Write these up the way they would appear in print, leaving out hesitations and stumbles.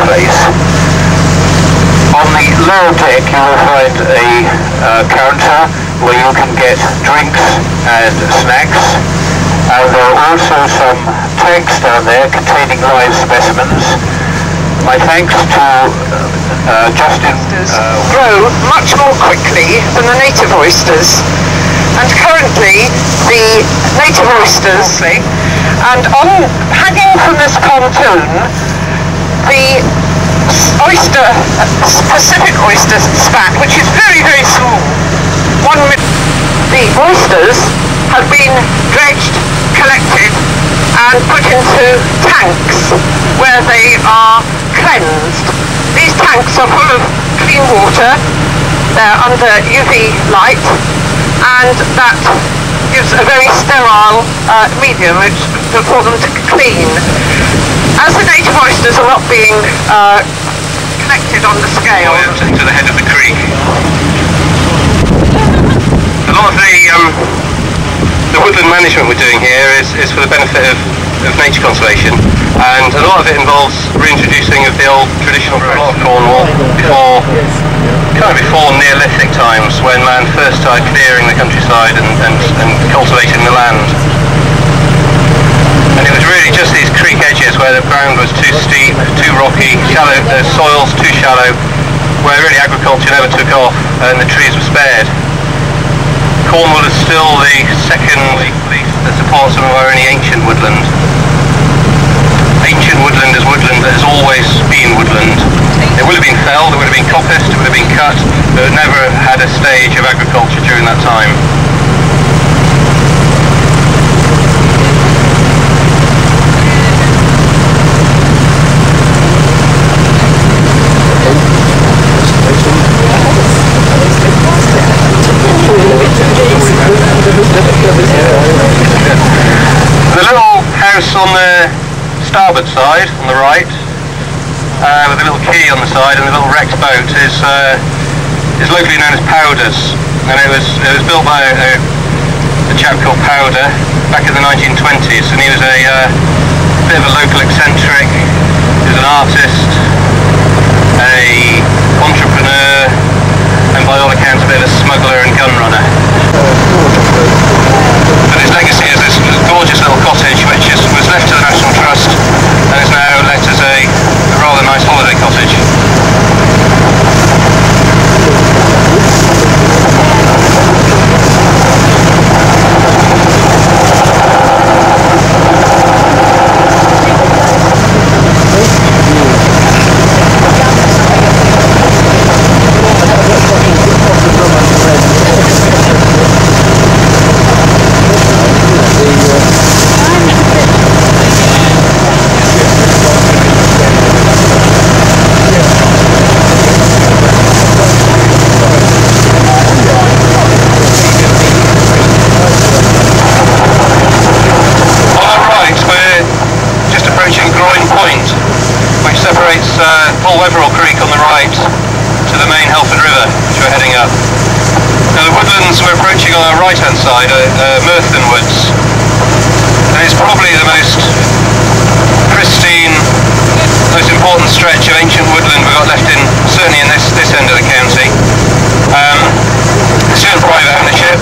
place. On the lower deck you will find a counter where you can get drinks and snacks, and there are also some tanks down there containing live specimens. My thanks to Justin. Grow much more quickly than the native oysters, and currently the native oysters, and on hanging from this pontoon, the Pacific oyster spat, which is very, very small. The oysters have been dredged, collected and put into tanks where they are cleansed. These tanks are full of clean water, they're under UV light, and that gives a very sterile medium for them to clean. As the native oysters are not being collected on the scale to the head of the creek. A lot of the woodland management we're doing here is for the benefit of nature conservation, and a lot of it involves reintroducing of the old traditional plot of Cornwall before Neolithic times, when man first started clearing the countryside and cultivating the land. And it was really just these creek edges where the ground was too steep, too rocky, shallow, the soils too shallow, where really agriculture never took off and the trees were spared. Cornwall is still the second leaf that supports some of our only ancient woodland. Ancient woodland is woodland that has always been woodland. It would have been felled, it would have been coppiced, it would have been cut, but it never had a stage of agriculture during that time. The little house on the starboard side, on the right, with a little quay on the side and a little wrecked boat, is locally known as Powder's, and it was built by a chap called Powder back in the 1920s, and he was a bit of a local eccentric. He was an artist, a entrepreneur, and by all accounts a bit of a smuggler and gun runner. But his legacy is this gorgeous little cottage which was left to the National Trust and is now let as a rather nice holiday cottage. Creek on the right to the main Helford River, which we're heading up. Now the woodlands we're approaching on our right hand side are Merthyr Woods, and it's probably the most pristine, most important stretch of ancient woodland we've got left in, certainly in this end of the county. It's still in private ownership,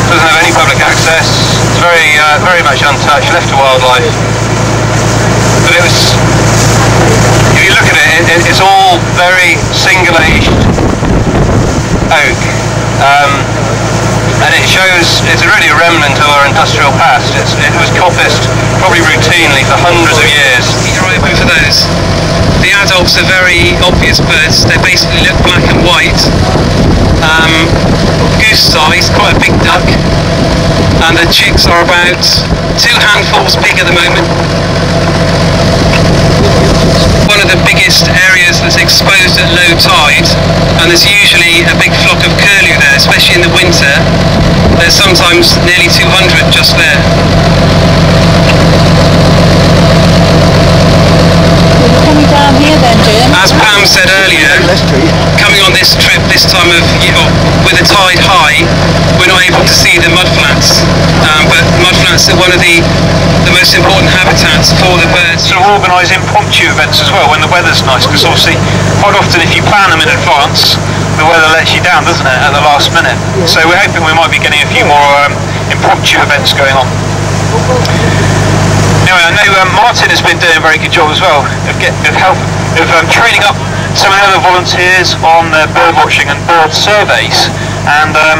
doesn't have any public access, it's very much untouched, left to wildlife. But it was, if you look at it, it's all very single-aged oak, and it shows it's really a remnant of our industrial past. It was coppiced probably routinely for hundreds of years. You're right over those. The adults are very obvious birds. They basically look black and white. Goose size, quite a big duck, and the chicks are about 2 handfuls big at the moment. One of the biggest areas that's exposed at low tide, and there's usually a big flock of curlew there, especially in the winter. There's sometimes nearly 200 just there. Coming down here then, Jim? As Pam said earlier, coming on this trip this time of year, with the tide high, we're not able to see the mudflats, but mudflats are one of the most important habitats for the birds. Sort of organise impromptu events as well when the weather's nice, because obviously quite often if you plan them in advance, the weather lets you down, doesn't it, at the last minute. So we're hoping we might be getting a few more impromptu events going on. Anyway, I know Martin has been doing a very good job as well of training up some of the other volunteers on bird watching and bird surveys, and I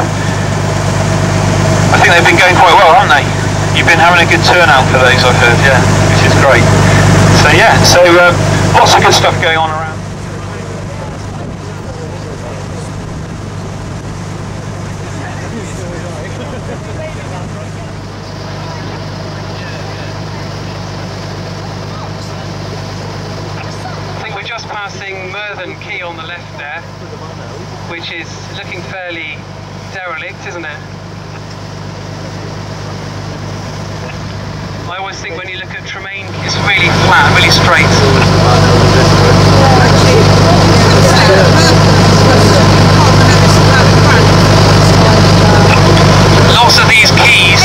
think they've been going quite well, haven't they? You've been having a good turnout for those, I've heard, yeah, which is great. So yeah, lots of good stuff going on around. Just passing Merthen Quay on the left there, which is looking fairly derelict, isn't it? I always think when you look at Tremaine, it's really flat, really straight. Lots of these quays,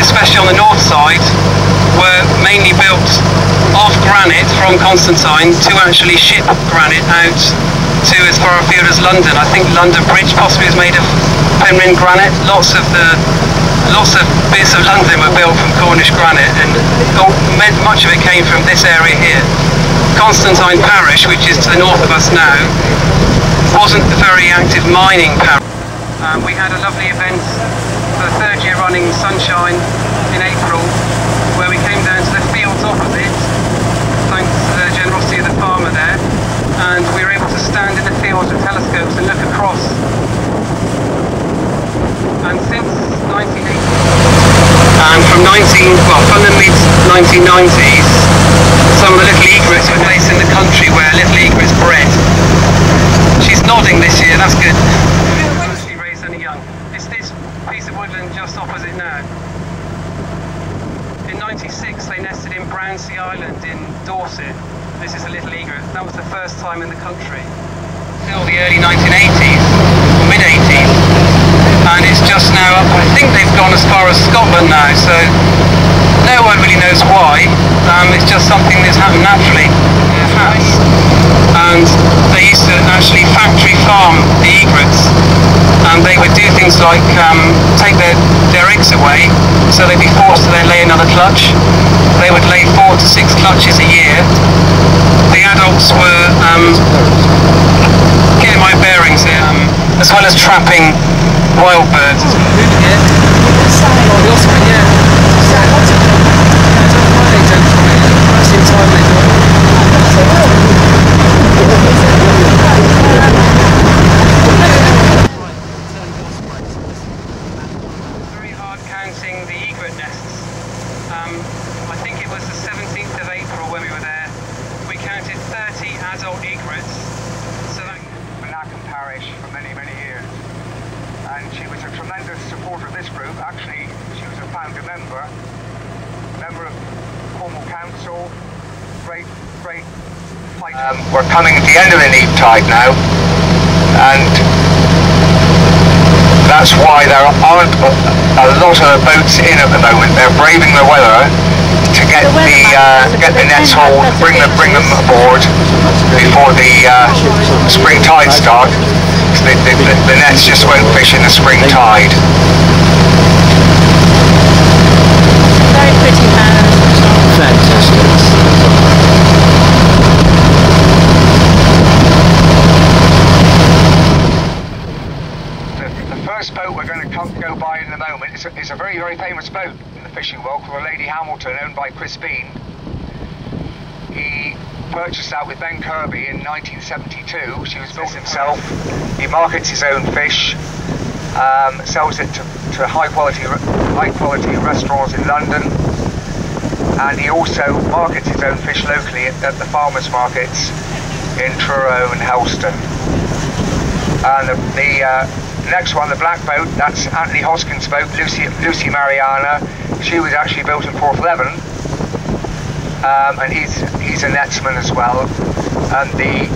especially on the north side, were mainly built of granite from Constantine to actually ship granite out to as far afield as London. I think London Bridge possibly is made of Penryn granite. Lots of bits of London were built from Cornish granite, and much of it came from this area here. Constantine Parish, which is to the north of us now, wasn't a very active mining parish. We had a lovely event for the third year running, Sunshine, in April, where we came down to the fields opposite, thanks to the generosity of the farmer there, and we were able to stand in the fields with telescopes and look across. And since 1980, and from the mid-1990s, some of the little egrets were placed in the country where little egrets bred. She's nodding this year, that's good. She raised any young. It's this piece of woodland just opposite now. In '96 they nested in Brownsea Island in Dorset. This is a little egret. That was the first time in the country. Till the early 1980s, or mid-80s, and it's just now up. I think they've gone as far as Scotland now, so no one really knows why. It's just something that's happened naturally. It has. And they used to actually factory farm the egrets, and they would do things like take their eggs away, so they'd be forced to then lay another clutch. They would lay 4 to 6 clutches a year. The adults were, getting my bearings here, as well as trapping wild birds. Very hard counting the egret nests. I think it was the 17th of April when we were there. We counted 30 adult egrets. So that Malaccan Parish for many, many years. And she was a tremendous supporter of this group. Actually, she was a founder member of Cornwall Council. Great fight. We're coming at the end of the neap tide now, and that's why there aren't a lot of boats in at the moment. They're braving the weather to get the nets hauled, bring them aboard before the spring tide starts. The nets just won't fish in the spring tide. Very pretty man. Fantastic. The first boat we're going to go by in a moment is a very, very famous boat in the fishing world called a Lady Hamilton, owned by Chris Bean. He purchased that with Ben Kirby in 1972. She was built himself. He markets his own fish, sells it to high quality restaurants in London, and he also markets his own fish locally at the farmers markets in Truro and Helston. And the next one, the black boat, that's Anthony Hoskins' boat, Lucy Mariana. She was actually built in Porthleven, and he's a netsman as well. And the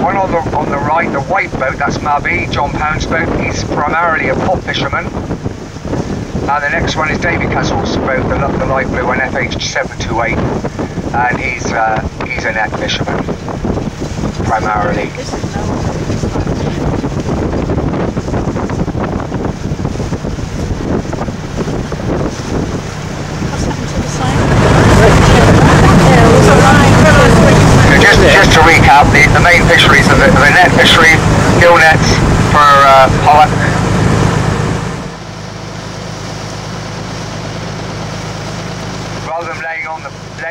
one on the right, the white boat, that's Mabby, John Pound's boat. He's primarily a pop fisherman. And the next one is David Castle's boat, the light blue one, FH728, and he's a net fisherman primarily. Just to recap, the main fisheries are the net fishery, gill nets for pollock. Rather than laying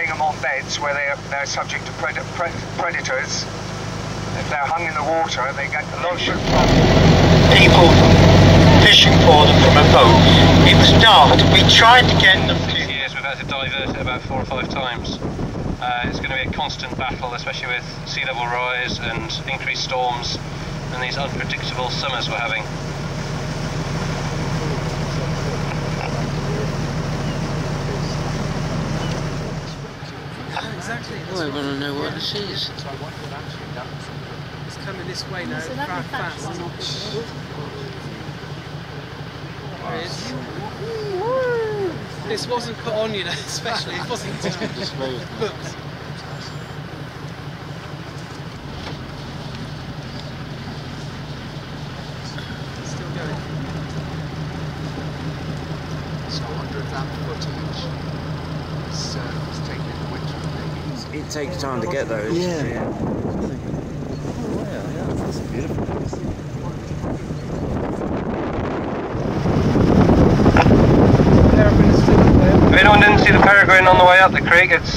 them on beds where they're subject to predators, if they're hung in the water, they get a lot of people fishing for them from a boat. It was daft. We tried to get them. For years we've had to divert it about 4 or 5 times. It's going to be a constant battle, especially with sea level rise and increased storms and these unpredictable summers we're having. Exactly. Well, I want to know what this is. It's coming this way now. Fast. There it is. This wasn't put on, you know, especially. It wasn't booked. Still going. So under that footage, it's taken in the winter. It takes time to get those. Yeah. Oh, yeah, that's beautiful. If anyone didn't see the peregrine on the way up the creek, it's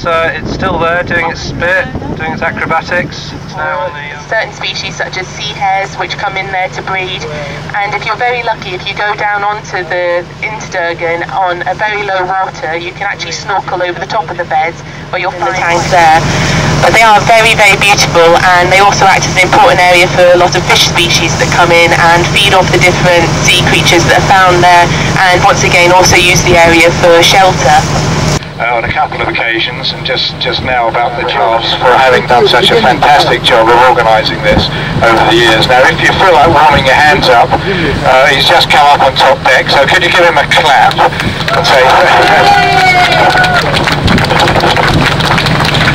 still there doing its spit, doing its acrobatics. It's now on the Certain species such as sea hares which come in there to breed, and if you're very lucky, if you go down onto the Insterdurgan on a very low water, you can actually snorkel over the top of the beds where you'll find the tanks there. But they are very, very beautiful, and they also act as an important area for a lot of fish species that come in and feed off the different sea creatures that are found there, and once again also use the area for shelter. On a couple of occasions, and just now about the Charles for having done such a fantastic job of organising this over the years. Now if you feel like warming your hands up, he's just come up on top deck, so could you give him a clap and say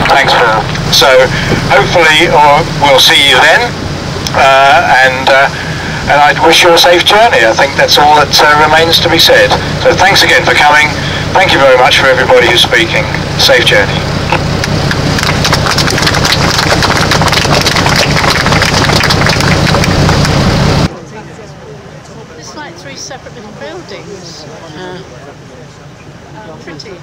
thanks Phil. So hopefully we'll see you then, and I wish you a safe journey. I think that's all that remains to be said. So thanks again for coming. Thank you very much for everybody who's speaking. Safe journey. It's like 3 separate little buildings. Pretty.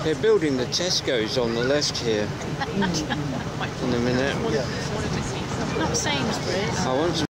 They're building the Tesco's on the left here. In a minute. Not Sainsbury's. I want to